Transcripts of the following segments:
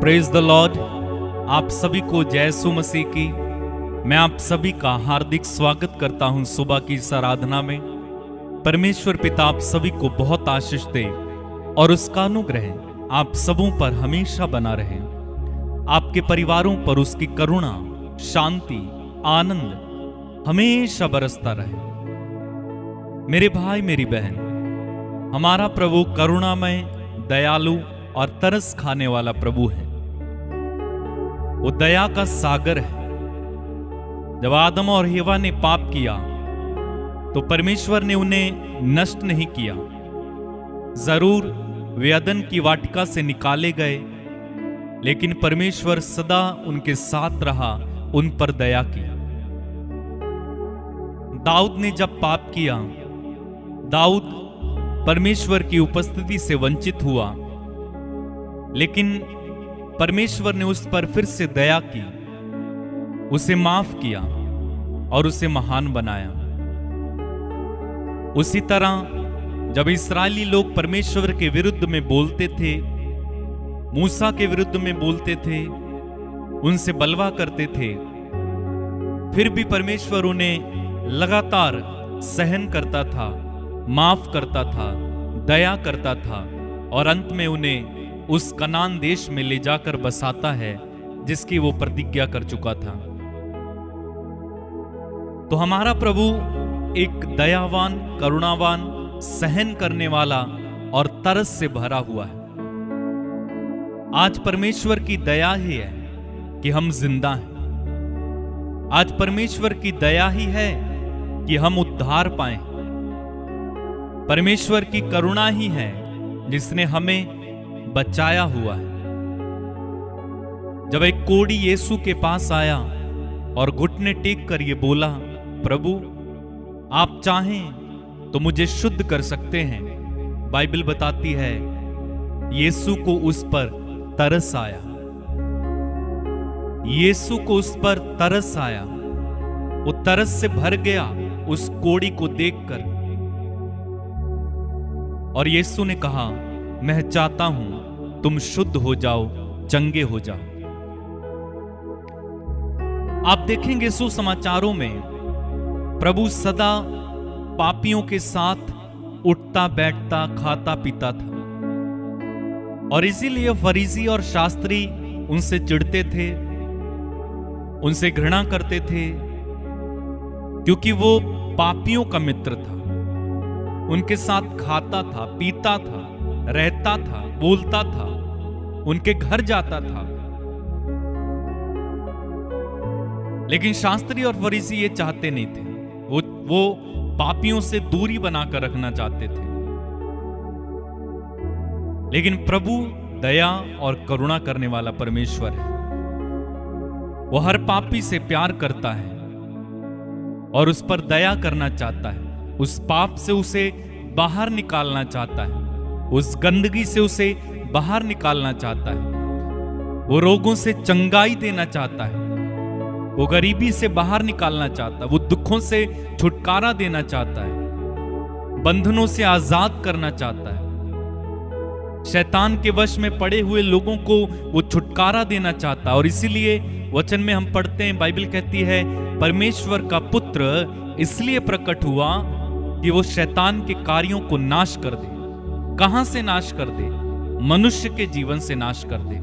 Praise the Lord. आप सभी को जय यीशु मसीह की। मैं आप सभी का हार्दिक स्वागत करता हूं सुबह की इस आराधना में। परमेश्वर पिता आप सभी को बहुत आशीष दे और उसका अनुग्रह आप सबों पर हमेशा बना रहे। आपके परिवारों पर उसकी करुणा, शांति, आनंद हमेशा बरसता रहे। मेरे भाई मेरी बहन, हमारा प्रभु करुणामय, दयालु और तरस खाने वाला प्रभु है। वो दया का सागर है। जब आदम और हव्वा ने पाप किया तो परमेश्वर ने उन्हें नष्ट नहीं किया। जरूर वे अदन की वाटिका से निकाले गए, लेकिन परमेश्वर सदा उनके साथ रहा, उन पर दया की। दाऊद ने जब पाप किया, दाऊद परमेश्वर की उपस्थिति से वंचित हुआ, लेकिन परमेश्वर ने उस पर फिर से दया की, उसे माफ किया और उसे महान बनाया। उसी तरह जब इस्राएली लोग परमेश्वर के विरुद्ध में बोलते थे, मूसा के विरुद्ध में बोलते थे, उनसे बलवा करते थे, फिर भी परमेश्वर उन्हें लगातार सहन करता था, माफ करता था, दया करता था और अंत में उन्हें उस कनान देश में ले जाकर बसाता है जिसकी वो प्रतिज्ञा कर चुका था। तो हमारा प्रभु एक दयावान, करुणावान, सहन करने वाला और तरस से भरा हुआ है। आज परमेश्वर की दया ही है कि हम जिंदा हैं। आज परमेश्वर की दया ही है कि हम उद्धार पाएं। परमेश्वर की करुणा ही है जिसने हमें बचाया हुआ है। जब एक कोढ़ी यीशु के पास आया और घुटने टेक कर ये बोला, प्रभु आप चाहें तो मुझे शुद्ध कर सकते हैं, बाइबल बताती है यीशु को उस पर तरस आया। यीशु को उस पर तरस आया। वो तरस से भर गया उस कोढ़ी को देखकर और यीशु ने कहा, मैं चाहता हूं तुम शुद्ध हो जाओ, चंगे हो जाओ। आप देखेंगे सुसमाचारों में प्रभु सदा पापियों के साथ उठता बैठता, खाता पीता था और इसीलिए फरीसी और शास्त्री उनसे चिढ़ते थे, उनसे घृणा करते थे, क्योंकि वो पापियों का मित्र था। उनके साथ खाता था, पीता था, रहता था, बोलता था, उनके घर जाता था। लेकिन शास्त्री और फरीसी ये चाहते नहीं थे। वो पापियों से दूरी बनाकर रखना चाहते थे। लेकिन प्रभु दया और करुणा करने वाला परमेश्वर है। वो हर पापी से प्यार करता है और उस पर दया करना चाहता है। उस पाप से उसे बाहर निकालना चाहता है, उस गंदगी से उसे बाहर निकालना चाहता है। वो रोगों से चंगाई देना चाहता है, वो गरीबी से बाहर निकालना चाहता है, वो दुखों से छुटकारा देना चाहता है, बंधनों से आजाद करना चाहता है। शैतान के वश में पड़े हुए लोगों को वो छुटकारा देना चाहता है। और इसीलिए वचन में हम पढ़ते हैं, बाइबल कहती है परमेश्वर का पुत्र इसलिए प्रकट हुआ कि वो शैतान के कार्यों को नाश कर दे। कहां से नाश कर दे? मनुष्य के जीवन से नाश कर दे।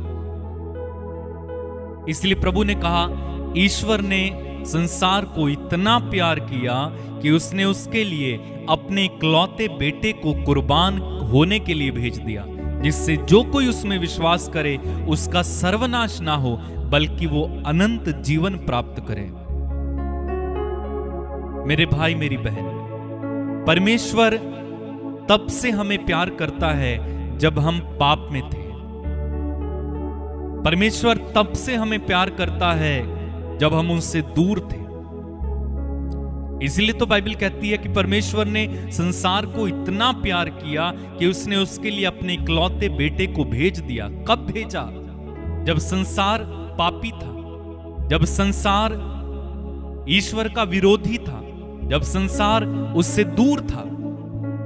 इसलिए प्रभु ने कहा, ईश्वर ने संसार को इतना प्यार किया कि उसने उसके लिए अपने इकलौते बेटे को कुर्बान होने के लिए भेज दिया, जिससे जो कोई उसमें विश्वास करे उसका सर्वनाश ना हो, बल्कि वो अनंत जीवन प्राप्त करे। मेरे भाई मेरी बहन, परमेश्वर तब से हमें प्यार करता है जब हम पाप में थे। परमेश्वर तब से हमें प्यार करता है जब हम उनसे दूर थे। इसलिए तो बाइबल कहती है कि परमेश्वर ने संसार को इतना प्यार किया कि उसने उसके लिए अपने इकलौते बेटे को भेज दिया। कब भेजा? जब संसार पापी था, जब संसार ईश्वर का विरोधी था, जब संसार उससे दूर था।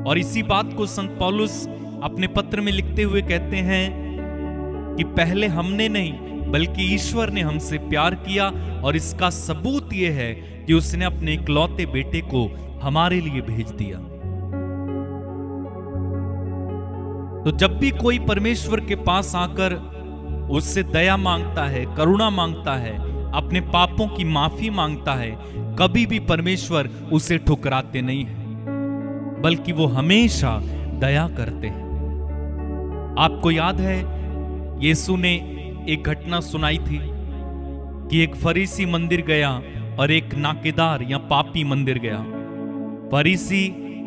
और इसी बात को संत पौलुस अपने पत्र में लिखते हुए कहते हैं कि पहले हमने नहीं बल्कि ईश्वर ने हमसे प्यार किया, और इसका सबूत यह है कि उसने अपने इकलौते बेटे को हमारे लिए भेज दिया। तो जब भी कोई परमेश्वर के पास आकर उससे दया मांगता है, करुणा मांगता है, अपने पापों की माफी मांगता है, कभी भी परमेश्वर उसे ठुकराते नहीं है, बल्कि वो हमेशा दया करते हैं। आपको याद है यीशु ने एक घटना सुनाई थी कि एक फरीसी मंदिर गया और एक नाकेदार या पापी मंदिर गया। फरीसी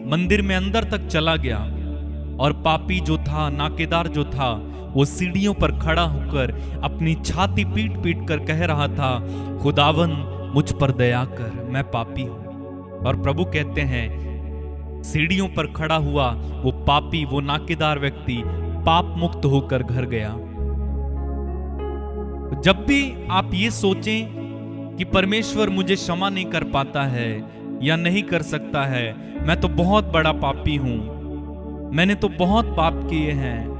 मंदिर में अंदर तक चला गया और पापी जो था, नाकेदार जो था, वो सीढ़ियों पर खड़ा होकर अपनी छाती पीट पीट कर कह रहा था, खुदावन मुझ पर दया कर, मैं पापी हूं। और प्रभु कहते हैं सीढ़ियों पर खड़ा हुआ वो पापी, वो नाकेदार व्यक्ति पाप मुक्त होकर घर गया। जब भी आप ये सोचें कि परमेश्वर मुझे क्षमा नहीं कर पाता है या नहीं कर सकता है, मैं तो बहुत बड़ा पापी हूं, मैंने तो बहुत पाप किए हैं,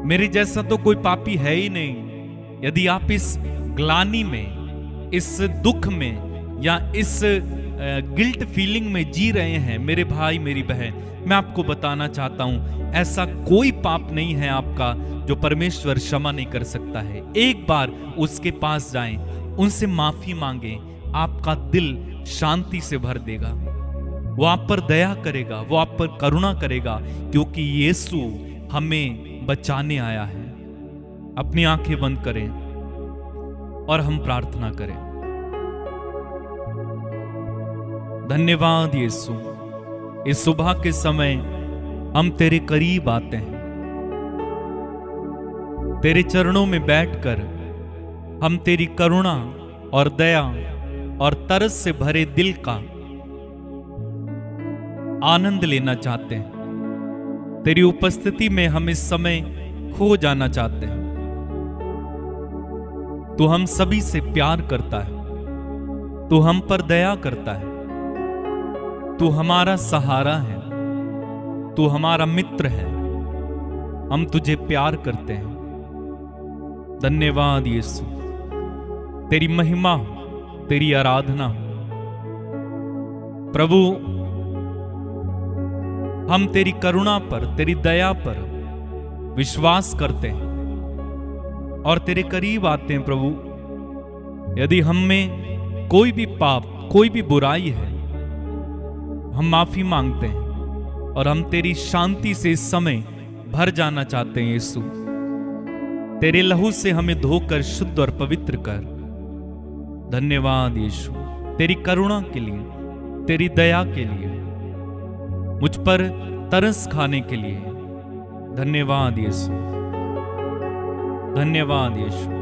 मेरे जैसा तो कोई पापी है ही नहीं। यदि आप इस ग्लानि में, इस दुख में या इस गिल्ट फीलिंग में जी रहे हैं, मेरे भाई मेरी बहन, मैं आपको बताना चाहता हूं ऐसा कोई पाप नहीं है आपका जो परमेश्वर क्षमा नहीं कर सकता है। एक बार उसके पास जाएं, उनसे माफी मांगें, आपका दिल शांति से भर देगा। वो आप पर दया करेगा, वो आप पर करुणा करेगा, क्योंकि यीशु हमें बचाने आया है। अपनी आंखें बंद करें और हम प्रार्थना करें। धन्यवाद यीशु, इस सुबह के समय हम तेरे करीब आते हैं, तेरे चरणों में बैठकर हम तेरी करुणा और दया और तरस से भरे दिल का आनंद लेना चाहते हैं। तेरी उपस्थिति में हम इस समय खो जाना चाहते हैं। तू हम सभी से प्यार करता है, तू हम पर दया करता है, तू हमारा सहारा है, तू हमारा मित्र है, हम तुझे प्यार करते हैं। धन्यवाद यीशु, तेरी महिमा, तेरी आराधना। प्रभु हम तेरी करुणा पर, तेरी दया पर विश्वास करते हैं और तेरे करीब आते हैं। प्रभु यदि हम में कोई भी पाप, कोई भी बुराई है, हम माफी मांगते हैं और हम तेरी शांति से इस समय भर जाना चाहते हैं। यीशु तेरे लहू से हमें धोकर शुद्ध और पवित्र कर। धन्यवाद यीशु, तेरी करुणा के लिए, तेरी दया के लिए, मुझ पर तरस खाने के लिए। धन्यवाद यीशु, धन्यवाद यीशु।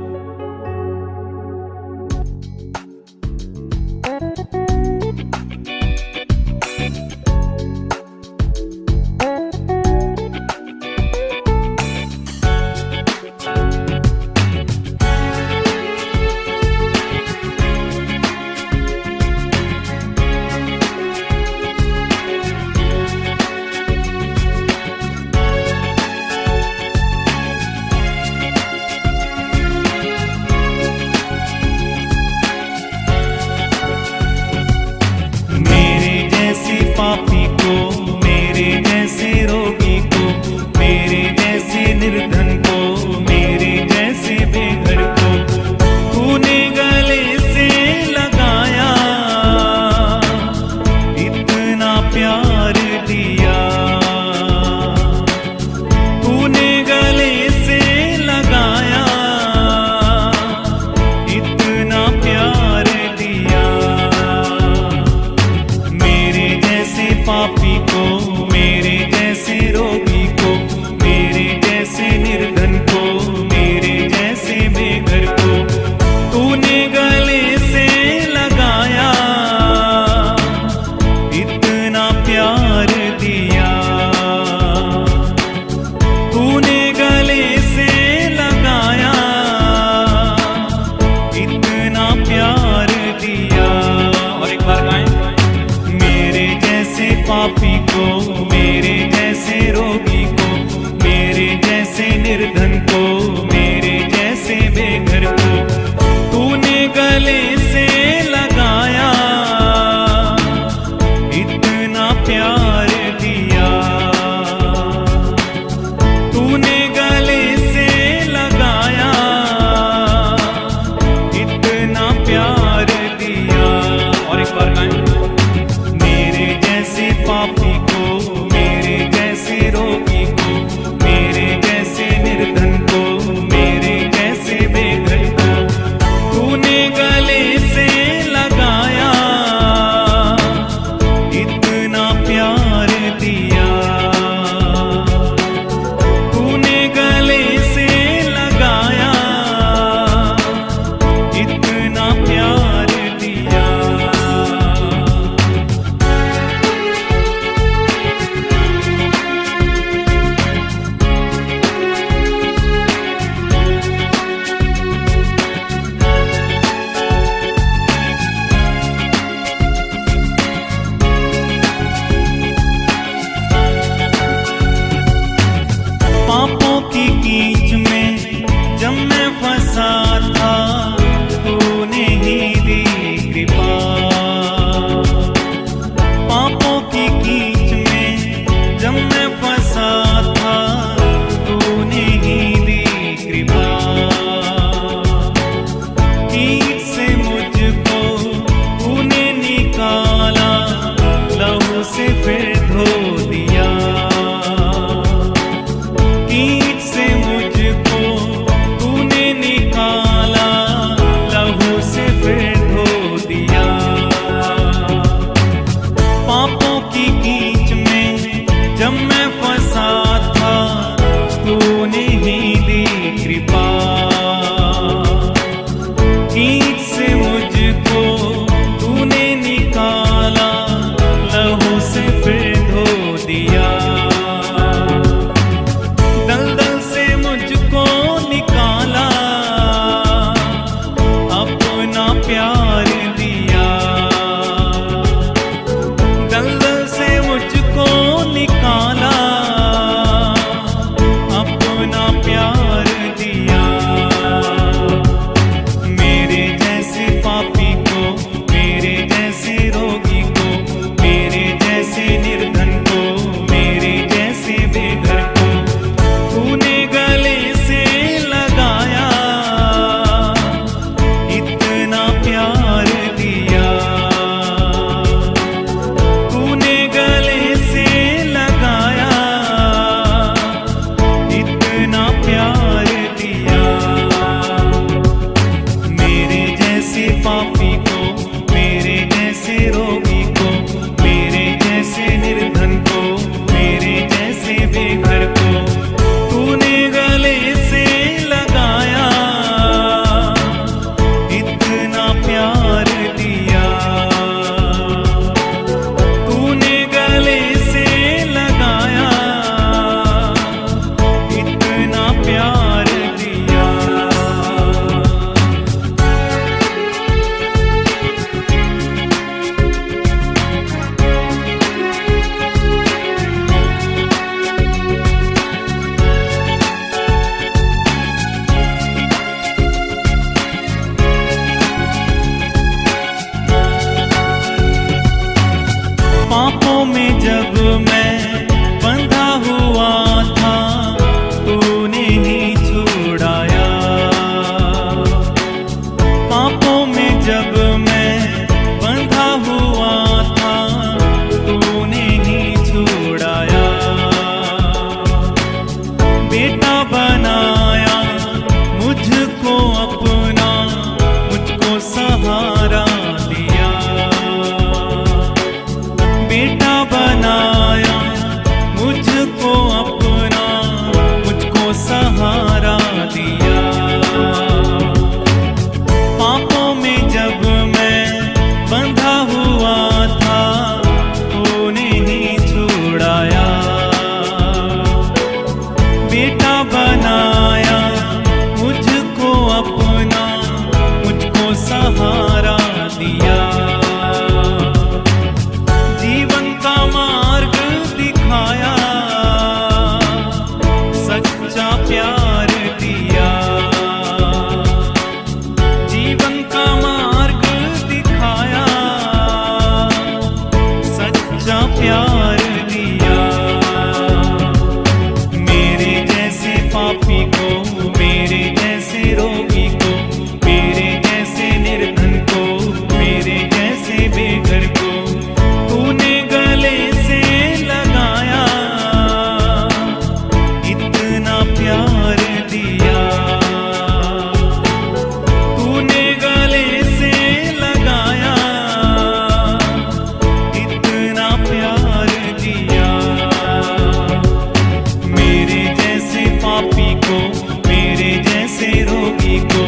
रोगी को,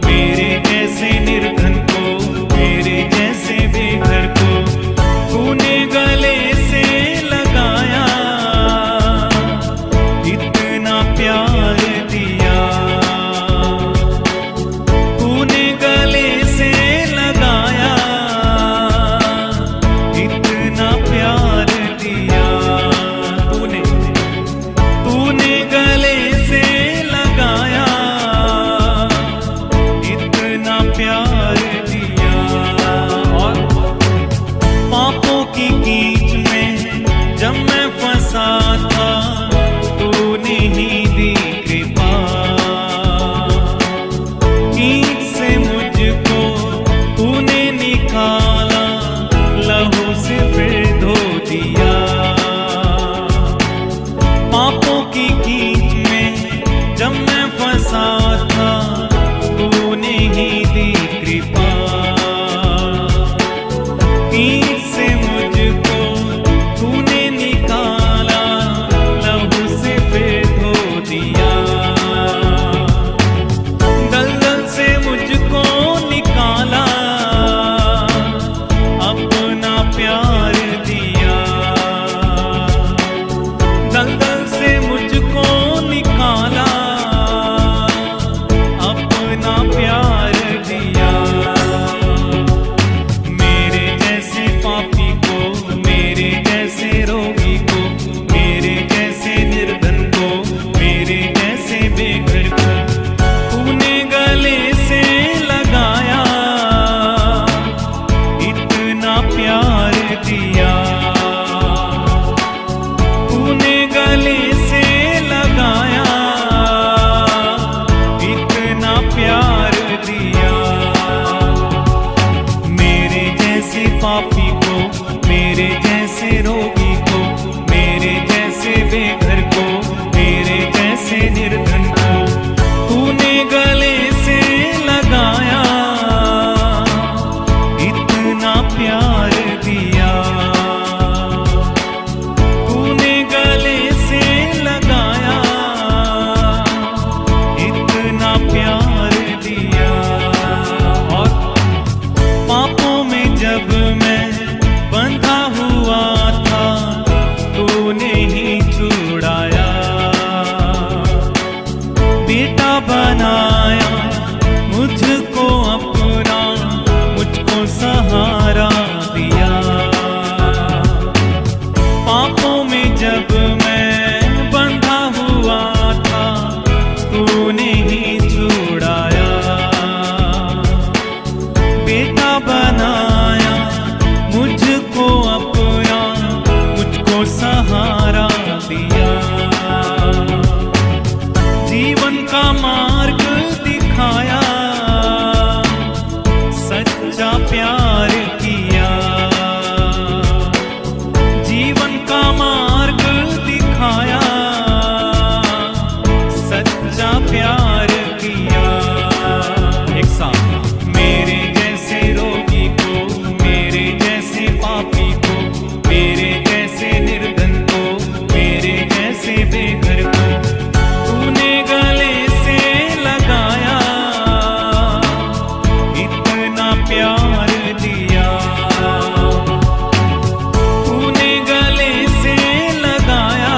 मेरे जैसे निर्धन को, मेरे जैसे बेघर को तूने गले से लगाया, इतना प्यार दिया। तूने गले से लगाया, इतना प्यार दिया। तूने गले से लगाया, इतना प्यार दिया। और पापों की कीच में जब मैं फंसा था, तूने ही दी कृपा। कीच से मुझको तूने निकाला, लहू से फिर धो दिया। पापों की कीच में जब मैं फंसा था, तूने ही दी कृपा। कीच से मुझको तूने निकाला, लहू से फिर धो दिया। दलदल से मुझको निकाला, अपना प्यार दिया। दलदल से मुझको निकाला, अपना प्यार दिया। मेरे जैसे पापी को, मेरे जैसे रोगी को, मेरे जैसे निर्धन को, मेरे जैसे बेघर को तूने गले से लगाया, इतना प्यार दिया। तूने गले से लगाया, इतना प्यार दिया। मेरे जैसे पापी को, मेरे जैसे रोगी को, मेरे जैसे बेघर को, मेरे जैसे निर्धन को तूने गले से लगाया, इतना प्यार दिया। तूने गले से लगाया, इतना प्यार दिया। और पापों में जब मैं बंधा हुआ था, तूने ही छुड़ाया। बेटा बनाया मुझको अपना, मुझको सहारा दिया। पापों में जब मैं बंधा हुआ था, तूने ही छुड़ाया। बेटा बनाया मुझको अपना, मुझको सहारा दिया। जीवन का मार्ग दिखाया, सच्चा प्यार किया। जीवन का मार्ग दिखाया, सच्चा प्यार किया। एक साथ मेरे जैसे रोगी को, मेरे जैसे पापी को, मेरे जैसे निर्धन को, मेरे जैसे बेघर को तूने गले से लगाया, इतना प्यार दिया। तूने गले से लगाया,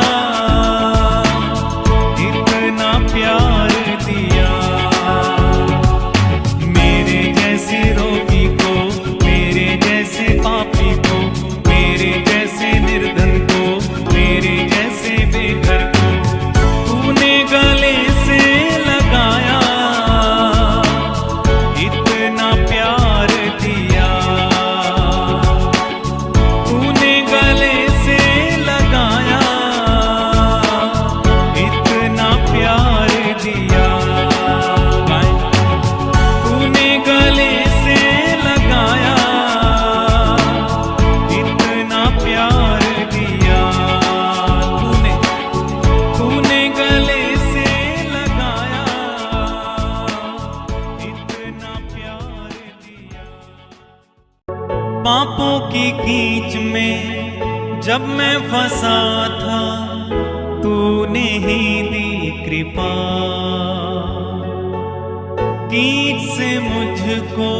इतना प्यार दिया। मेरे जैसे रोगी को, मेरे जैसे पापी को, मेरे जैसे निर्धन को, मेरे जैसे बेघर को तूने गले से लगाया, इतना प्यार दिया। तूने गले से लगाया, इतना प्यार दिया। तूने गले से लगाया, इतना प्यार दिया। तूने गले से लगाया, इतना प्यार दिया। पापों की कीच में जब मैं फंसा था, तूने ही दी कृपा। कीच से मुझको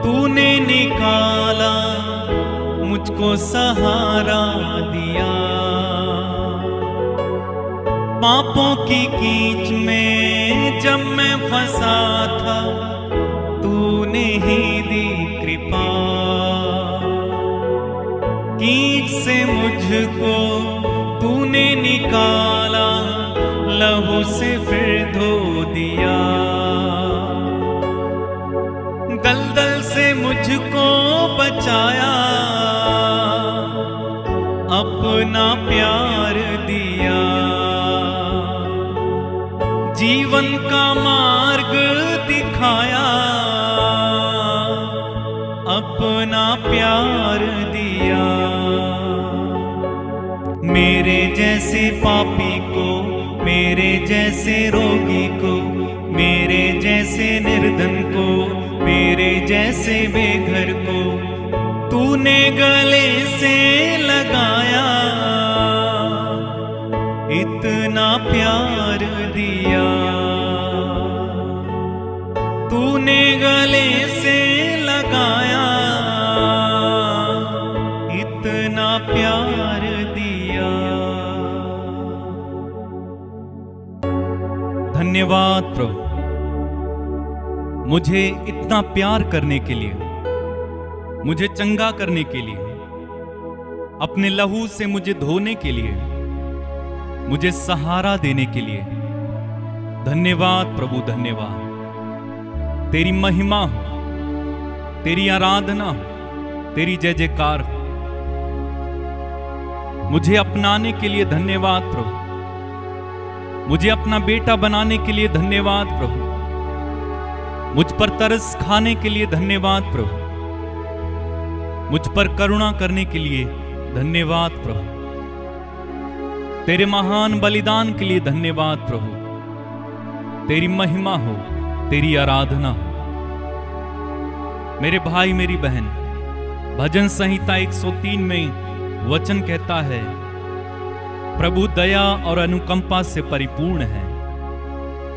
तूने निकाला, मुझको सहारा दिया। पापों की कीच में जब मैं फंसा था, तूने ही दी कृपा। कीच से मुझको तूने निकाला, लहू से फिर धो दिया। दलदल से मुझको बचाया, अपना प्यार दिया। जीवन का मार्ग दिखाया, अपना प्यार दिया। मेरे जैसे पापी को, मेरे जैसे रोगी को, मेरे जैसे निर्धन को, मेरे जैसे बेघर को तूने गले से लगाया। इतना प्यार दिया, तूने गले से लगाया। इतना प्यार दिया। धन्यवाद प्रभु, मुझे इतना प्यार करने के लिए, मुझे चंगा करने के लिए, अपने लहू से मुझे धोने के लिए, मुझे सहारा देने के लिए। धन्यवाद प्रभु, धन्यवाद। तेरी महिमा हो, तेरी आराधना हो, तेरी जय जयकार हो। मुझे अपनाने के लिए धन्यवाद प्रभु, मुझे अपना बेटा बनाने के लिए धन्यवाद प्रभु, मुझ पर तरस खाने के लिए धन्यवाद प्रभु, मुझ पर करुणा करने के लिए धन्यवाद प्रभु, तेरे महान बलिदान के लिए धन्यवाद प्रभु। तेरी महिमा हो, तेरी आराधना हो। मेरे भाई मेरी बहन, भजन संहिता 103 में वचन कहता है, प्रभु दया और अनुकंपा से परिपूर्ण है,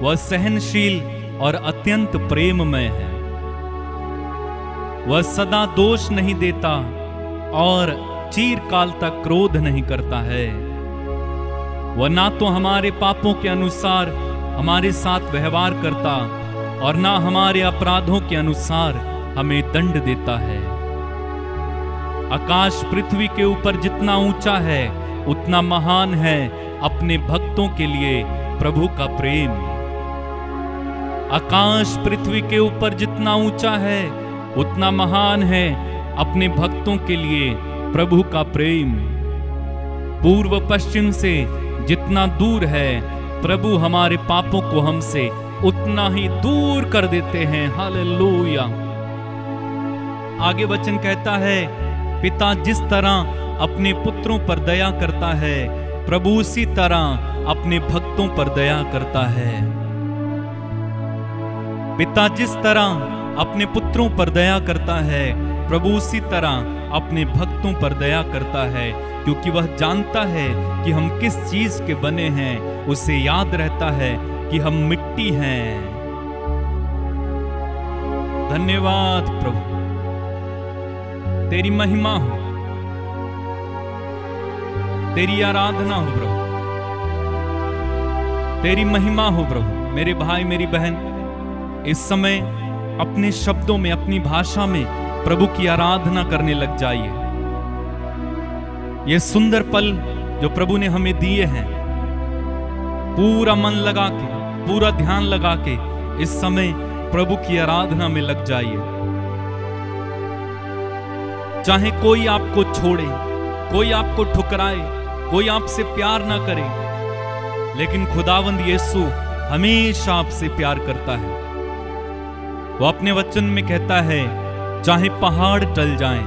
वह सहनशील और अत्यंत प्रेममय है। वह सदा दोष नहीं देता और चिरकाल तक क्रोध नहीं करता है। वह ना तो हमारे पापों के अनुसार हमारे साथ व्यवहार करता और ना हमारे अपराधों के अनुसार हमें दंड देता है। आकाश पृथ्वी के ऊपर जितना ऊंचा है, उतना महान है अपने भक्तों के लिए प्रभु का प्रेम। आकाश पृथ्वी के ऊपर जितना ऊंचा है, उतना महान है अपने भक्तों के लिए प्रभु का प्रेम। पूर्व पश्चिम से जितना दूर है, प्रभु हमारे पापों को हमसे उतना ही दूर कर देते हैं। हालेलुया। आगे वचन कहता है, पिता जिस तरह अपने पुत्रों पर दया करता है, प्रभु उसी तरह अपने भक्तों पर दया करता है। पिता जिस तरह अपने पुत्रों पर दया करता है, प्रभु उसी तरह अपने भक्तों पर दया करता है, क्योंकि वह जानता है कि हम किस चीज के बने हैं। उसे याद रहता है कि हम मिट्टी हैं। धन्यवाद प्रभु, तेरी महिमा हो, तेरी आराधना हो प्रभु, तेरी महिमा हो प्रभु। मेरे भाई मेरी बहन, इस समय अपने शब्दों में, अपनी भाषा में प्रभु की आराधना करने लग जाइए। ये सुंदर पल जो प्रभु ने हमें दिए हैं, पूरा मन लगा के, पूरा ध्यान लगा के इस समय प्रभु की आराधना में लग जाइए। चाहे कोई आपको छोड़े, कोई आपको ठुकराए, कोई आपसे प्यार ना करे, लेकिन खुदावंद यीशु हमेशा आपसे प्यार करता है। वो अपने वचन में कहता है, चाहे पहाड़ टल जाएं,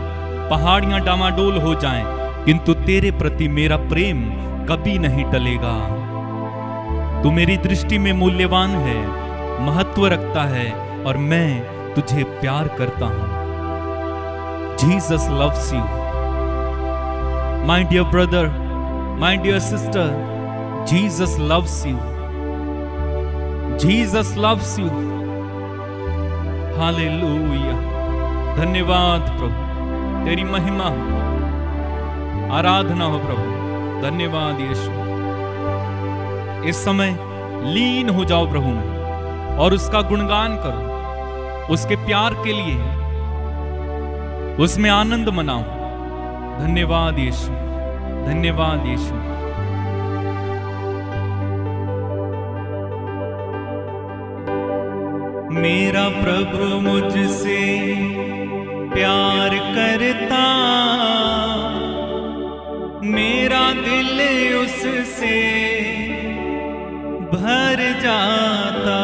पहाड़ियां डामाडोल हो जाएं, किंतु तेरे प्रति मेरा प्रेम कभी नहीं टलेगा। तू मेरी दृष्टि में मूल्यवान है, महत्व रखता है और मैं तुझे प्यार करता हूं। Jesus loves you my dear brother, my dear sister. Jesus loves you, Jesus loves you. Hallelujah. धन्यवाद प्रभु, तेरी महिमा हो, आराधना हो प्रभु। धन्यवाद यीशु। इस समय लीन हो जाओ प्रभु में और उसका गुणगान करो, उसके प्यार के लिए उसमें आनंद मनाओ। धन्यवाद यीशु, धन्यवाद यीशु। मेरा प्रभु मुझसे प्यार करता, मेरा दिल उससे भर जाता।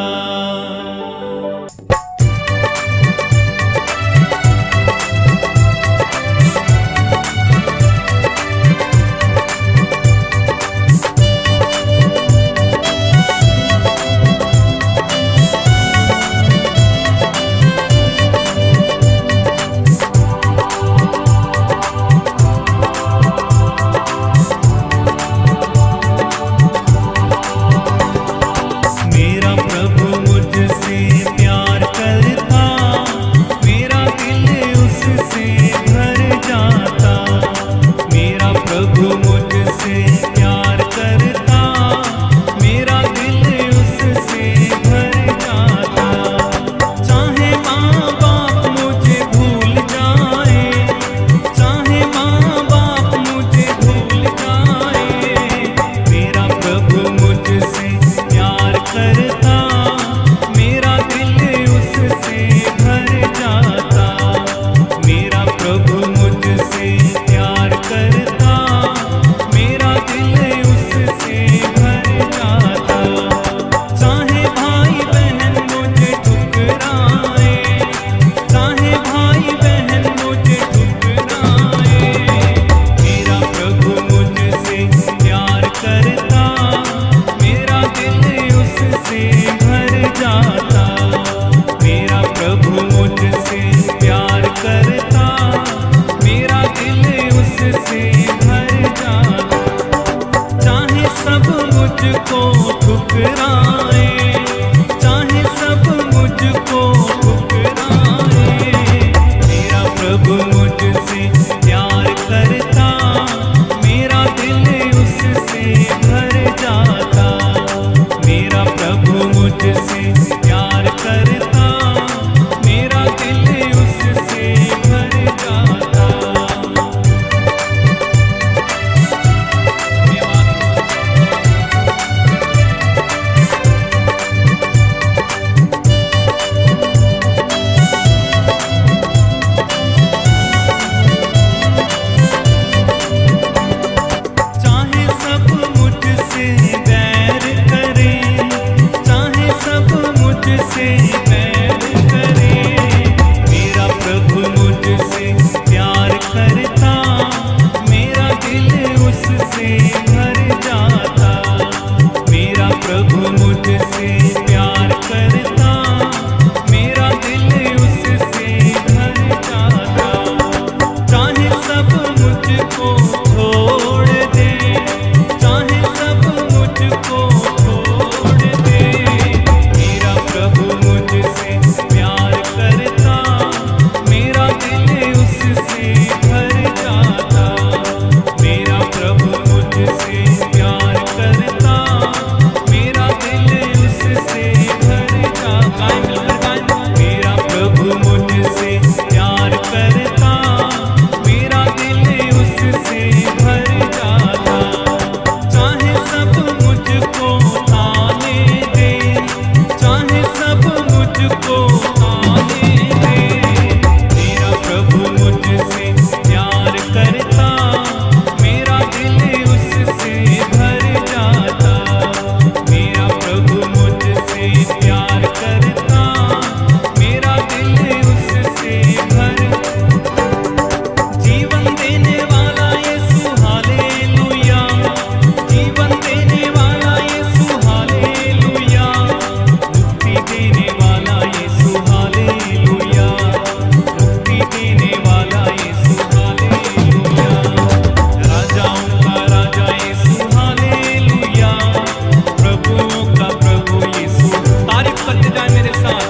करते जाए मेरे साथ।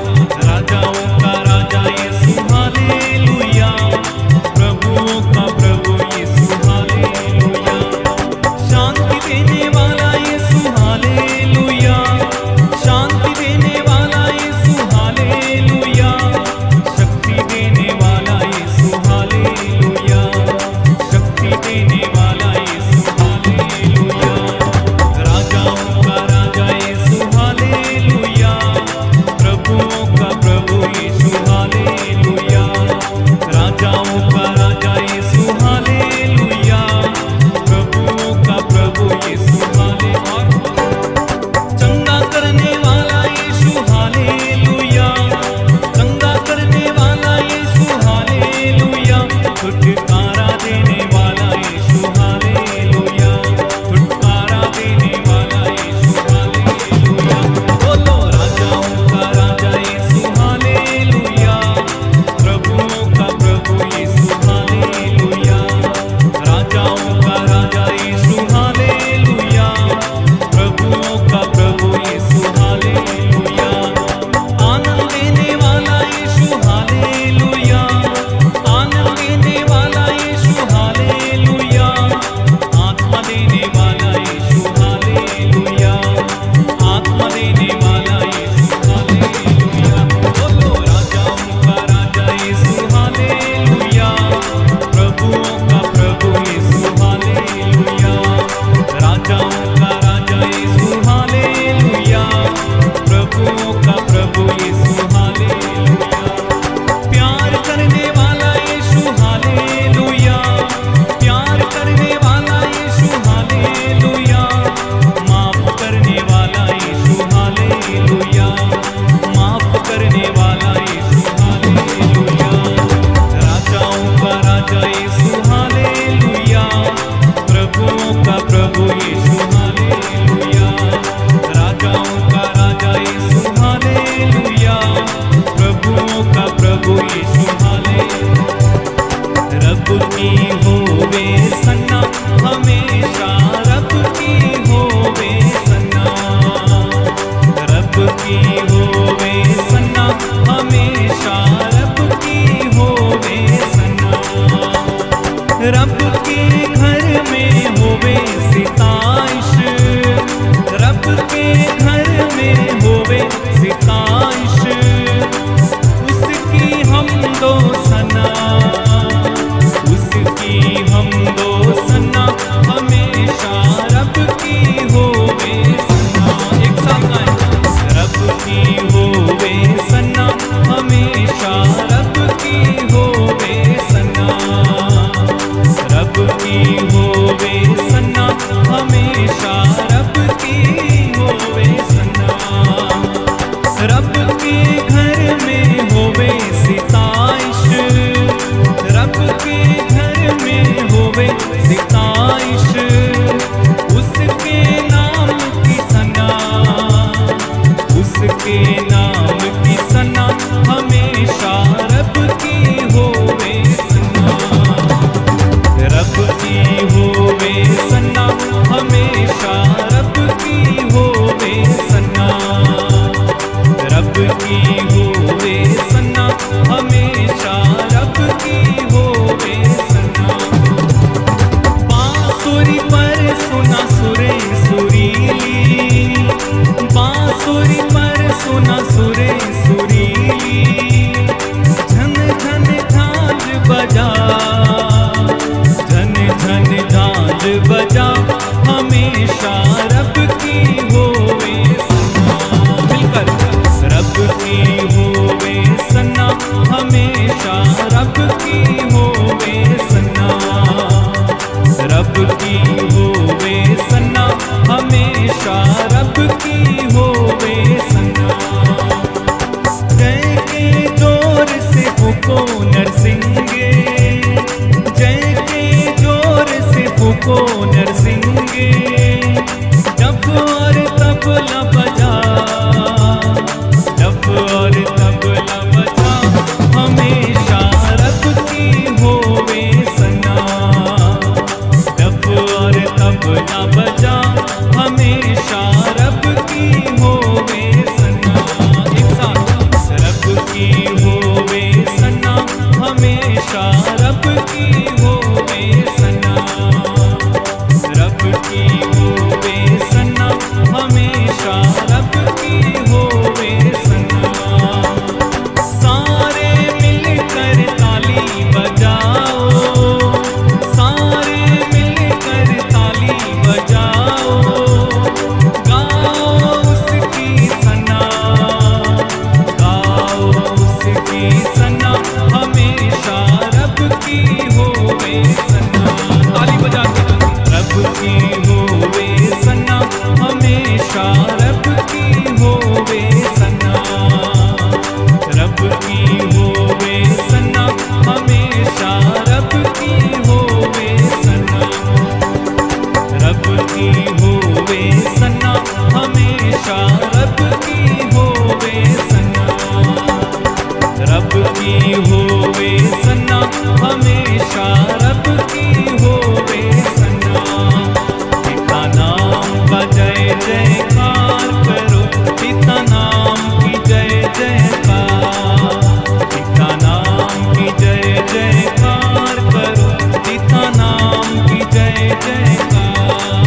राजाओं का होवे सना, हमेशा रब की होवे सना। बांसुरी पर सुना सुरे सुरीली, बांसुरी पर सुना सुरे सुरीली, झन झन झांझ बजा, झन झन झांझ बजा, हमेशा रब की होवे सना। मिलकर रब की होवे सना, हमेशा रब की होवे सना, रब की होवे सना, हमेशा रब की होवे सना। जय के जोर से फूको नरसिंगे, जय के जोर से फूको नरसिंगे, डफ और तबला बजा, डफ और तबला बजा, हमेशा रब की होवे सना, डफ और तबला बजा, हमेशा रब की होवे सना। एक साथ रब की होवे सना, हमेशा रब की होवे सना, रब की होवे सना, हमेशा रब की होवे सना। सारे मिलकर ताली बजाओ, सारे मिलकर ताली बजाओ, गाओ उसकी सना, गाओ उसकी सना, हमेशा रब की होवे सना। ताली बजा के रब की होवे सना, हमेशा रब की होवे सना, रब की होवे सना, हमेशा रब की होवे सना, रब की होवे सना, हमेशा रब की होवे सना, रब की होवे सना, हमेशा रब की होवे सना। पिता नाम का जय जयकार करो, पिता नाम की जय जयकार, पिता नाम की जय जयकार करो, पिता नाम की जय जयकार,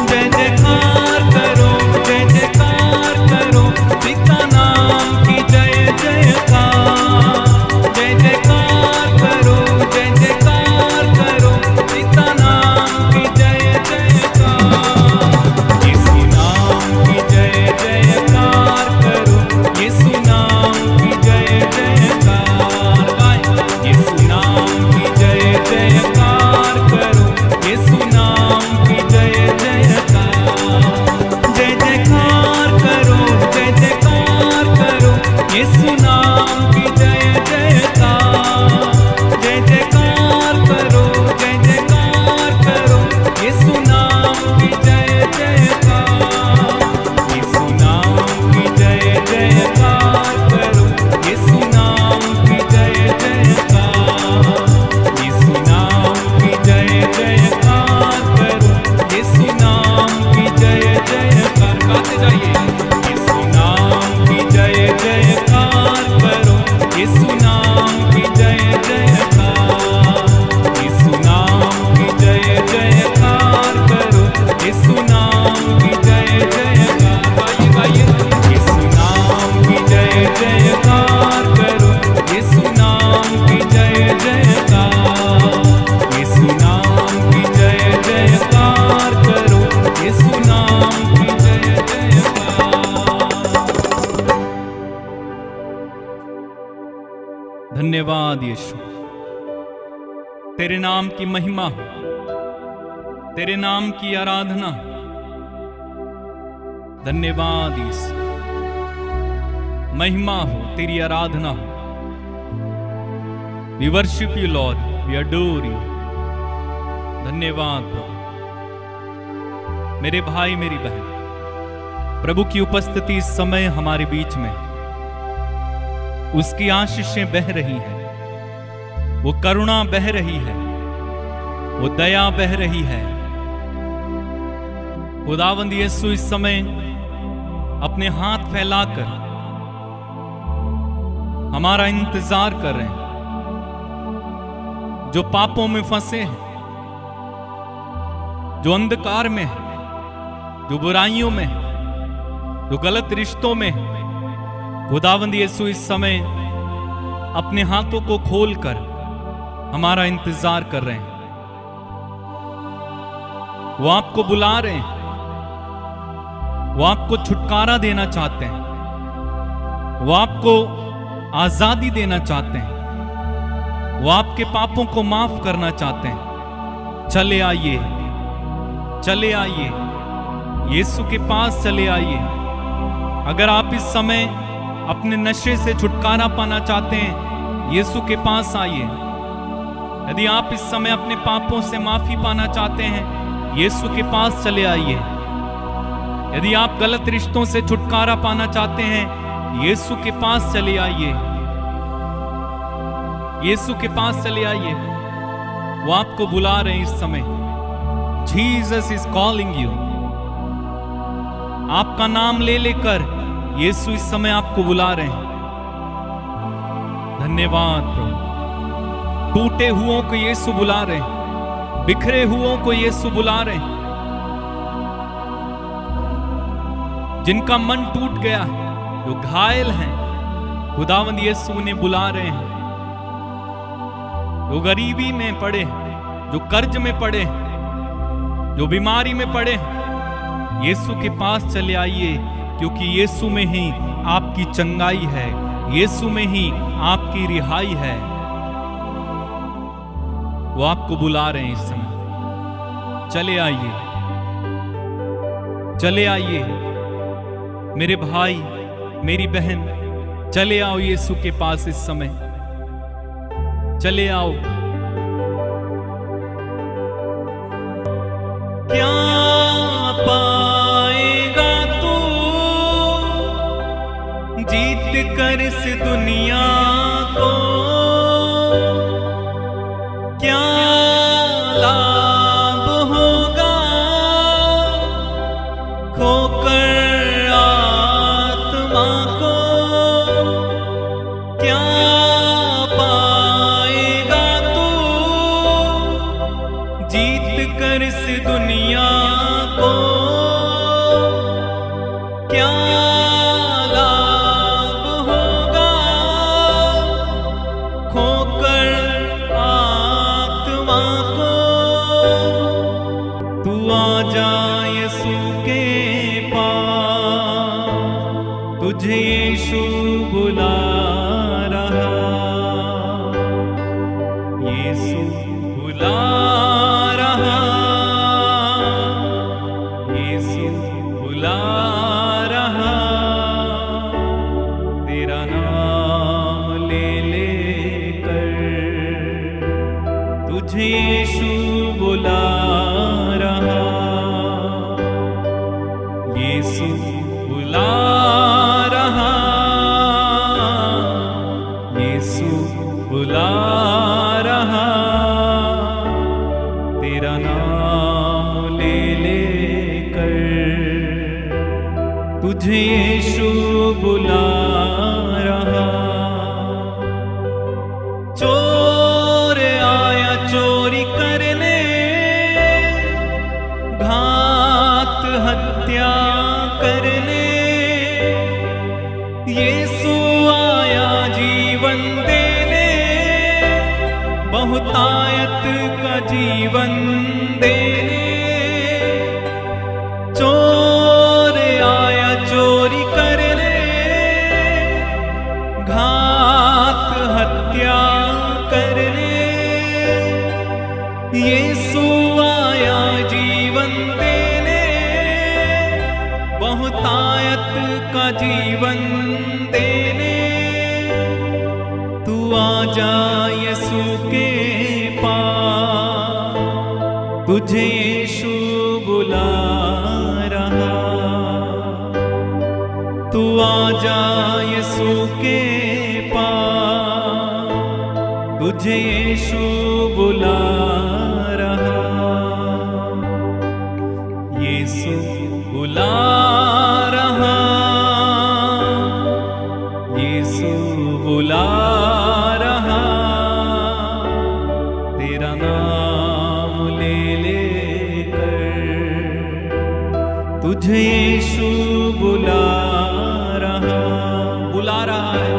जय जयकार करो, जय जयकार करो, पिता नाम की जय जयकार, जय जयकार करो, जय जयकार करो, पिता नाम की जय जयकार। यीशु नाम की जय जयकार करो, यीशु नाम की जय जयकार, यीशु नाम की जय जयकार करो, यीशु नाम की जय जयकार, जय जयकार करो, जय जयकार करो, यीशु नाम की जय जयकार, जय जयकार करो, जय जयकार करो, यीशु नाम की जय जयकार, यीशु नाम की जय जयकार करो, यीशु नाम की जय जयकार, यीशु नाम की जय जयकार करो, यीशु नाम की जय जयकार। गाते जाइए, यीशु नाम की जय जयकार करो, यीशु नाम की जय जयकार, यीशु नाम की जय जयकार करो, यीशु नाम की जय जयकार। गाइए गाइए, यीशु नाम की जय जयकार करो, यीशु नाम की जय जयकार, यीशु नाम की जय जयकार करो, यीशु नाम की जय जयकार। धन्यवाद यीशु, तेरे नाम की महिमा हो, तेरे नाम की आराधना हो। धन्यवाद यीशु, महिमा हो, तेरी आराधना हो। We worship you lord, we adore you. धन्यवाद प्रभु। मेरे भाई मेरी बहन, प्रभु की उपस्थिति इस समय हमारे बीच में, उसकी आशीषें बह रही हैं, वो करुणा बह रही है, वो दया बह रही है। खुदावंद यीशु इस समय अपने हाथ फैलाकर हमारा इंतजार कर रहे हैं, जो पापों में फंसे हैं, जो अंधकार में है, जो बुराइयों में है, जो गलत रिश्तों में है। खुदावंद यीशु इस समय अपने हाथों को खोलकर हमारा इंतजार कर रहे हैं। वो आपको बुला रहे हैं, वो आपको छुटकारा देना चाहते हैं, वो आपको आजादी देना चाहते हैं, वो आपके पापों को माफ करना चाहते हैं। चले आइए, चले आइए, यीशु के पास चले आइए। अगर आप इस समय अपने नशे से छुटकारा पाना चाहते हैं, यीशु के पास आइए। यदि आप इस समय अपने पापों से माफी पाना चाहते हैं, यीशु के पास चले आइए। यदि आप गलत रिश्तों से छुटकारा पाना चाहते हैं, यीशु के पास चले आइए। यीशु के पास चले आइए, वो आपको बुला रहे हैं इस समय। Jesus is calling you. आपका नाम ले लेकर यीशु इस समय आपको बुला रहे हैं। धन्यवाद प्रभु। टूटे हुओं को यीशु बुला रहे हैं, बिखरे हुओं को यीशु बुला रहे हैं। जिनका मन टूट गया है, जो घायल हैं, खुदावंद यीशु ने बुला रहे हैं। जो गरीबी में पड़े, जो कर्ज में पड़े, जो बीमारी में पड़े, यीशु के पास चले आइए, क्योंकि यीशु में ही आपकी चंगाई है, यीशु में ही आपकी रिहाई है। वो आपको बुला रहे हैं इस समय। चले आइए, चले आइए मेरे भाई, मेरी बहन, चले आओ यीशु के पास इस समय। चले आओ। क्या पाएगा तू जीत कर इस दुनिया को? क्या लाभ होगा खोकर आत्मा को? क्या पाएगा तू जीत कर इस दुनिया को? क्या लाभ होगा खोकर आत्मा को? तू आजा यीशु के पास, तुझे यीशु बुला रहा। यीशु बुला रहा, यीशु बुला रहा। तेरा नाम ले लेकर तुझे यीशु बुला रहा। यीशु बुला रहा, यीशु बुला रहा। तेरा नाम ले लेकर तुझे यीशु बुला रहा। चोर आया चोरी करने, घात हत्या करने, यीशु आया जीवन देने, बहुतायत का जीवन देने। चोर आया चोरी करने, घात हत्या करने, यीशु आया जीवन देने, बहुतायत का जीवन देने। तू आजा यीशु के पास, तुझे यीशु बुला रहा। तू आजा यीशु के पास, तुझे यीशु बुला रहा। यीशु बुला रहा, यीशु बुला रहा, तेरा नाम ले लेकर तुझे यीशु बुला रहा है,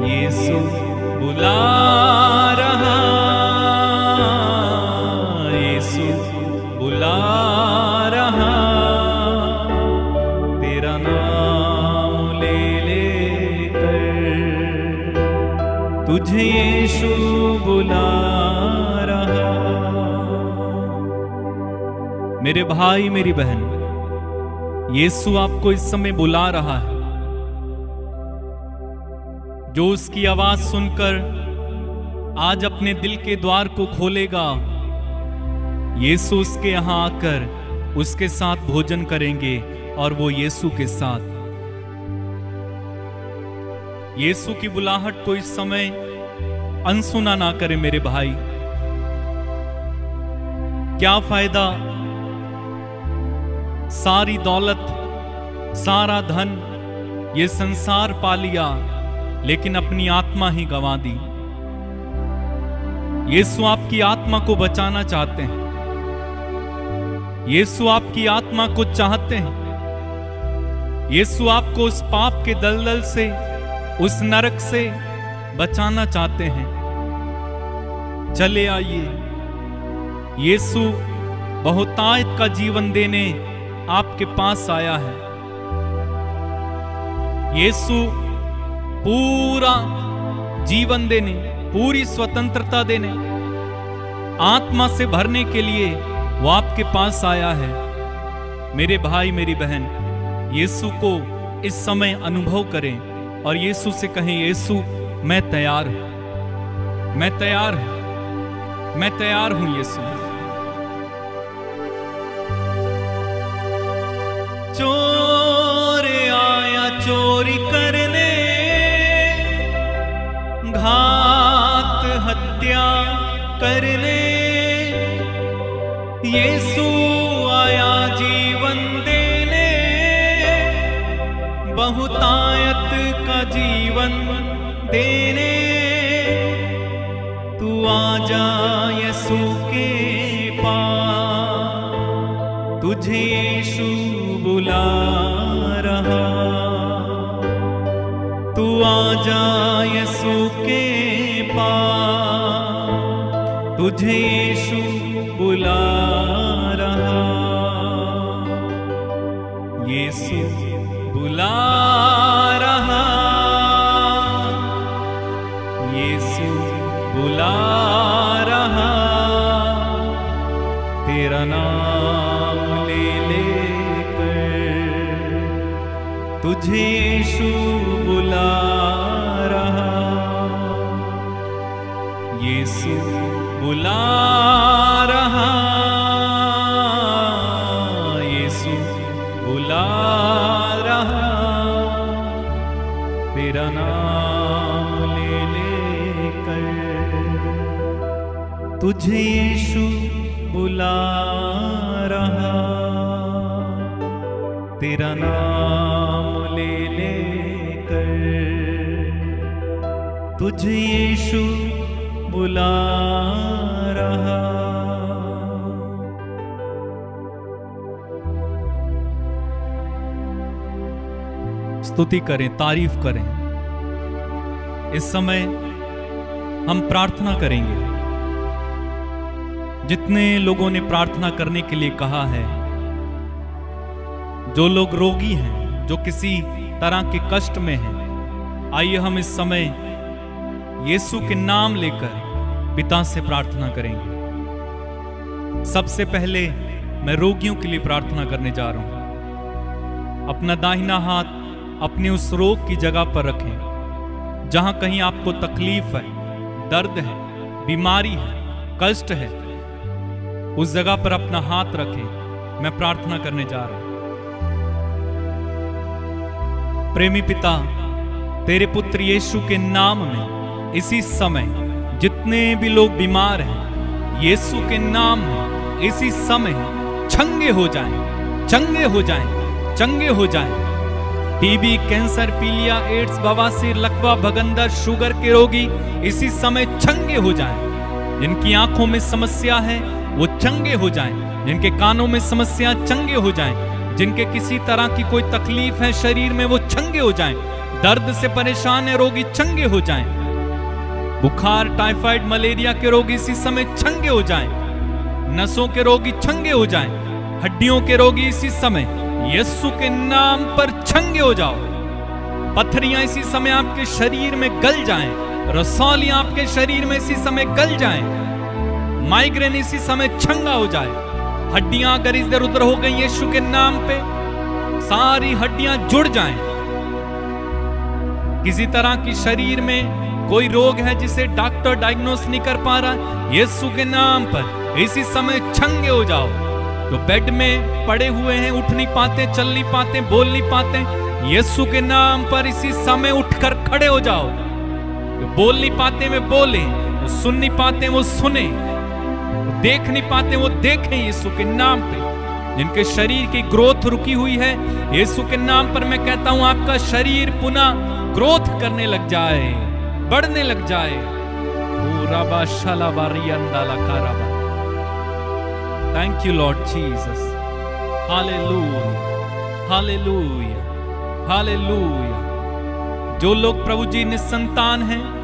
यीशु बुला रहा, यीशु बुला रहा, तेरा नाम ले लेकर तुझे यीशु बुला रहा। मेरे भाई मेरी बहन, यीशु आपको इस समय बुला रहा है। जो उसकी आवाज सुनकर आज अपने दिल के द्वार को खोलेगा, यीशु उसके यहां आकर उसके साथ भोजन करेंगे और वो यीशु के साथ। यीशु की बुलाहट को इस समय अनसुना ना करे मेरे भाई। क्या फायदा सारी दौलत, सारा धन, ये संसार पा लिया लेकिन अपनी आत्मा ही गंवा दी। यीशु आपकी आत्मा को बचाना चाहते हैं। यीशु आपकी आत्मा को चाहते हैं। यीशु आपको उस पाप के दलदल से, उस नरक से बचाना चाहते हैं। चले आइए, यीशु बहुतायत का जीवन देने आपके पास आया है। यीशु पूरा जीवन देने, पूरी स्वतंत्रता देने, आत्मा से भरने के लिए वो आपके पास आया है। मेरे भाई मेरी बहन, यीशु को इस समय अनुभव करें और यीशु से कहें, यीशु मैं तैयार हूं, मैं तैयार हूं, मैं तैयार हूं यीशु। चोर आया चोरी करने, घात हत्या करने, यीशु आया जीवन देने, बहुतायत का जीवन देने। तू आजा यीशु के पास, तुझे यीशु बुला रहा। तू आजा यीशु के पास, तुझे यीशु बुला रहा। यीशु बुला रहा, यीशु बुला रहा, तेरा नाम ले लेकर तुझे यीशु बुला रहा। यीशु बुला रहा, यीशु बुला रहा, तेरा नाम ले लेकर तुझे यीशु बुला रहा। तेरा नाम ले लेकर तुझे यीशु बुला रहा। स्तुति करें, तारीफ करें। इस समय हम प्रार्थना करेंगे। जितने लोगों ने प्रार्थना करने के लिए कहा है, जो लोग रोगी हैं, जो किसी तरह के कष्ट में हैं, आइए हम इस समय यीशु के नाम लेकर पिता से प्रार्थना करेंगे। सबसे पहले मैं रोगियों के लिए प्रार्थना करने जा रहा हूं। अपना दाहिना हाथ अपने उस रोग की जगह पर रखें जहां कहीं आपको तकलीफ है, दर्द है, बीमारी है, कष्ट है। उस जगह पर अपना हाथ रखें। मैं प्रार्थना करने जा रहा हूं। प्रेमी पिता, तेरे पुत्र यीशु के नाम में इसी समय जितने भी लोग बीमार हैं, यीशु के नाम में इसी समय चंगे हो जाएं, चंगे हो जाएं, चंगे हो जाएं। टीबी, कैंसर, पीलिया, एड्स, बवासीर, लकवा, भगंदर, शुगर के रोगी इसी समय चंगे हो जाएं। जिनकी आंखों में समस्या है वो चंगे हो जाएं। जिनके कानों में समस्या चंगे हो जाएं। जिनके किसी तरह की कोई तकलीफ है शरीर में वो चंगे हो जाएं। दर्द से परेशान है रोगी चंगे हो जाएं। बुखार, टाइफाइड, मलेरिया के रोगी इसी समय चंगे हो जाएं। नसों के रोगी चंगे हो जाएं। हड्डियों के रोगी इसी समय यीशु के नाम पर चंगे हो जाओ। पत्थरियां इसी समय आपके शरीर में गल जाएं। रसौलियां आपके शरीर में इसी समय गल जाएं। माइग्रेन इसी समय चंगा हो जाए। हड्डियां अगर इधर उधर हो गई यीशु के नाम पे सारी हड्डियां जुड़ जाएं। किसी तरह की शरीर में कोई रोग है जिसे डॉक्टर डायग्नोस नहीं कर पा रहा, यीशु के नाम पर इसी समय चंगे हो जाओ। जो बेड में पड़े हुए हैं, उठ नहीं पाते, चल नहीं पाते, बोल नहीं पाते, यीशु के नाम पर इसी समय उठकर खड़े हो जाओ। जो बोल नहीं पाते वे बोले, जो सुन नहीं पाते वो सुने, वो देख नहीं पाते वो देखें यीशु के नाम पे। जिनके शरीर की ग्रोथ रुकी हुई है यीशु के नाम पर मैं कहता हूं आपका शरीर पुनः ग्रोथ करने लग जाए, बढ़ने लग जाए। ओ राबा शाला बारी अंदाला काराबा। Thank you lord Jesus. Hallelujah, hallelujah, hallelujah. जो लोग प्रभु जी निसंतान हैं,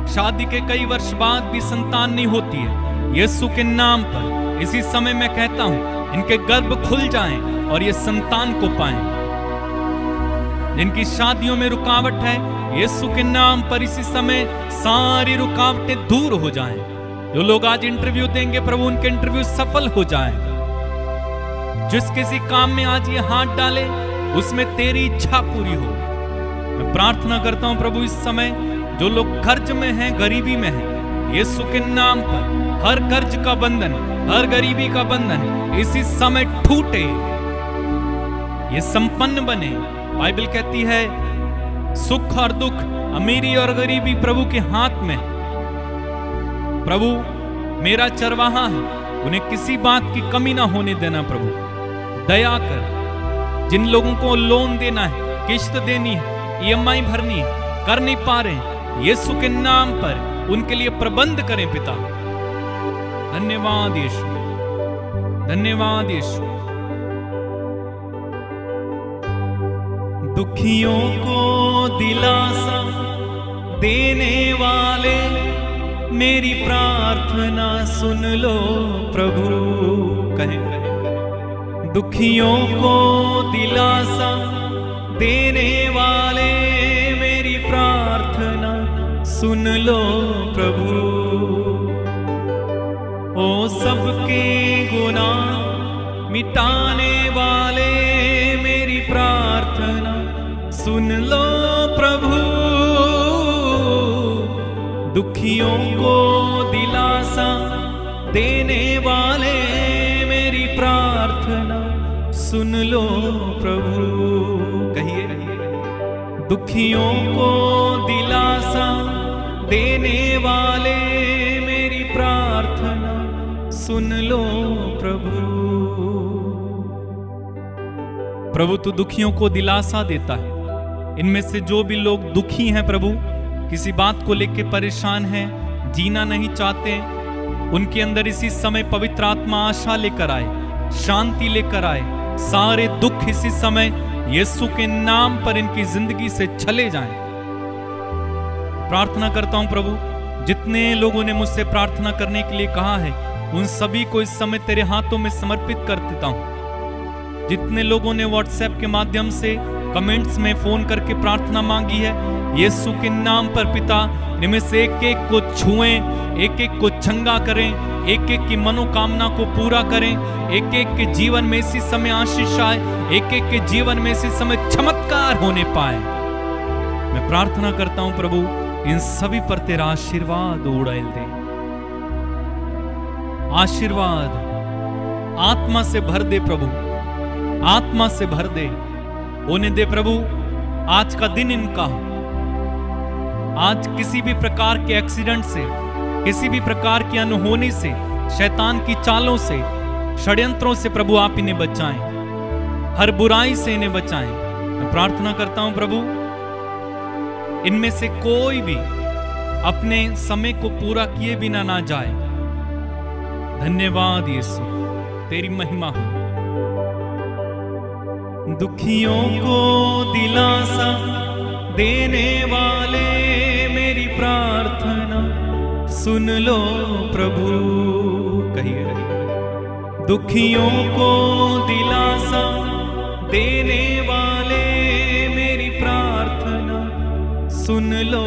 शादी के कई वर्ष बाद भी संतान नहीं होती है, यीशु के नाम पर इसी समय मैं कहता हूं इनके गर्भ खुल जाएं और ये संतान को पाएं। जिनकी शादियों में रुकावट है यीशु के नाम पर इसी समय सारी रुकावटें दूर हो जाएं। जो लोग आज इंटरव्यू देंगे प्रभु उनके इंटरव्यू सफल हो जाएं। जिस किसी काम में आज ये हाथ डाले उसमें तेरी इच्छा पूरी हो। मैं प्रार्थना करता हूं प्रभु इस समय जो लोग कर्ज में हैं, गरीबी में हैं, यीशु के नाम पर हर कर्ज का बंधन, हर गरीबी का बंधन इसी समय टूटे, ये संपन्न बने। बाइबल कहती है सुख और दुख, अमीरी और गरीबी प्रभु के हाथ में। प्रभु मेरा चरवाहा है, उन्हें किसी बात की कमी ना होने देना। प्रभु दया कर। जिन लोगों को लोन देना है, किश्त देनी है, EMI भरनी है, कर नहीं पा रहे हैं, यीशु के नाम पर उनके लिए प्रबंध करें पिता। धन्यवाद यीशु, धन्यवाद यीशु। दुखियों को दिलासा देने वाले मेरी प्रार्थना सुन लो प्रभु। कहें दुखियों को दिलासा देने वाले मेरी प्रार्थना सुन लो प्रभु। ओ सबके गुनाह मिटाने वाले मेरी प्रार्थना सुन लो प्रभु। दुखियों को दिलासा देने वाले मेरी प्रार्थना सुन लो प्रभु। कहिए दुखियों को दिलासा देने वाले मेरी प्रार्थना सुन लो प्रभु। प्रभु तू दुखियों को दिलासा देता है। इनमें से जो भी लोग दुखी हैं प्रभु, किसी बात को लेकर परेशान हैं, जीना नहीं चाहते, उनके अंदर इसी समय पवित्र आत्मा आशा लेकर आए, शांति लेकर आए। सारे दुख इसी समय यीशु के नाम पर इनकी जिंदगी से चले जाएं। प्रार्थना करता हूं प्रभु, जितने लोगों ने मुझसे प्रार्थना करने के लिए कहा है उन सभी को इस समय तेरे हाथों में समर्पित कर देता हूं। जितने लोगों ने व्हाट्सएप के माध्यम से, कमेंट्स में फोन करके प्रार्थना मांगी है, यीशु के नाम पर पिता इनमें से एक एक को छुएं, एक एक को चंगा करें, एक एक की मनोकामना को पूरा करें, एक एक के जीवन में इसी समय आशीष आए, एक एक के जीवन में इसी समय चमत्कार होने पाए। मैं प्रार्थना करता हूं प्रभु इन सभी पर तेरा आशीर्वाद उड़ाल दे। आशीर्वाद आत्मा से भर दे प्रभु, आत्मा से भर दे, होने दे प्रभु। आज का दिन इनका हो, आज किसी भी प्रकार के एक्सीडेंट से, किसी भी प्रकार की अनहोनी से, शैतान की चालों से, षड्यंत्रों से प्रभु आप इन्हें बचाएं। हर बुराई से इन्हें बचाएं। मैं प्रार्थना करता हूं प्रभु, इनमें से कोई भी अपने समय को पूरा किए बिना ना जाए। धन्यवाद यीशु, तेरी महिमा हो। दुखियों को दिलासा देने वाले मेरी प्रार्थना सुन लो प्रभु। कहिए, दुखियों को दिलासा देने वाले मेरी प्रार्थना सुन लो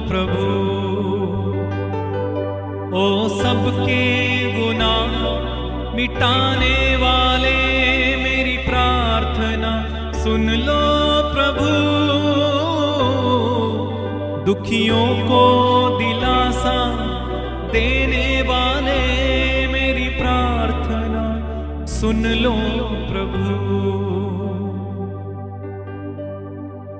प्रभु। ओ सबके गुनाह मिटाने वाले मेरी प्रार्थना सुन लो प्रभु। दुखियों को दिलासा देने वाले मेरी प्रार्थना सुन लो प्रभु।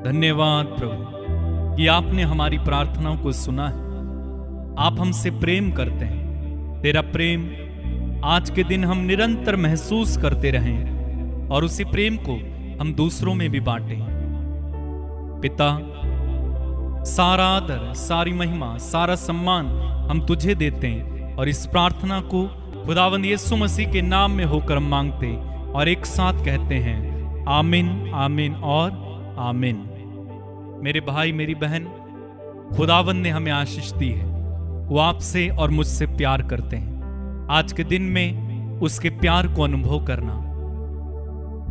धन्यवाद प्रभु कि आपने हमारी प्रार्थनाओं को सुना है। आप हमसे प्रेम करते हैं। तेरा प्रेम आज के दिन हम निरंतर महसूस करते रहें और उसी प्रेम को हम दूसरों में भी बांटें। पिता, सारा आदर, सारी महिमा, सारा सम्मान हम तुझे देते हैं और इस प्रार्थना को खुदावंद यीशु मसीह के नाम में होकर हम मांगते और एक साथ कहते हैं आमीन, आमीन और आमीन। मेरे भाई, मेरी बहन, खुदावंद ने हमें आशीष दी है। वो आपसे और मुझसे प्यार करते हैं। आज के दिन में उसके प्यार को अनुभव करना,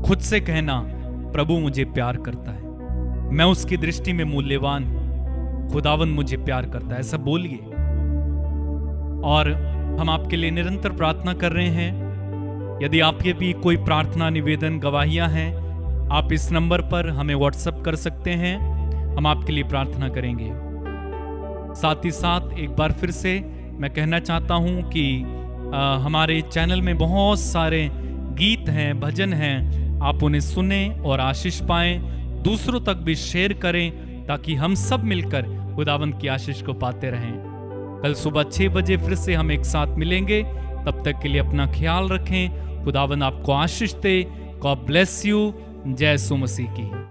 खुद से कहना प्रभु मुझे प्यार करता है, मैं उसकी दृष्टि में मूल्यवान हूं, खुदावंद मुझे प्यार करता है, ऐसा बोलिए। और हम आपके लिए निरंतर प्रार्थना कर रहे हैं। यदि आपके भी कोई प्रार्थना, निवेदन, गवाहियां हैं, आप इस नंबर पर हमें व्हाट्सएप कर सकते हैं। हम आपके लिए प्रार्थना करेंगे। साथ ही साथ एक बार फिर से मैं कहना चाहता हूं कि हमारे चैनल में बहुत सारे गीत हैं, भजन हैं, आप उन्हें सुने और आशीष पाएं, दूसरों तक भी शेयर करें ताकि हम सब मिलकर खुदावंद की आशीष को पाते रहें। कल सुबह 6 बजे फिर से हम एक साथ मिलेंगे। तब तक के लिए अपना ख्याल रखें। खुदावंद आपको आशीष दे। God bless you. जय यीशु मसीह की।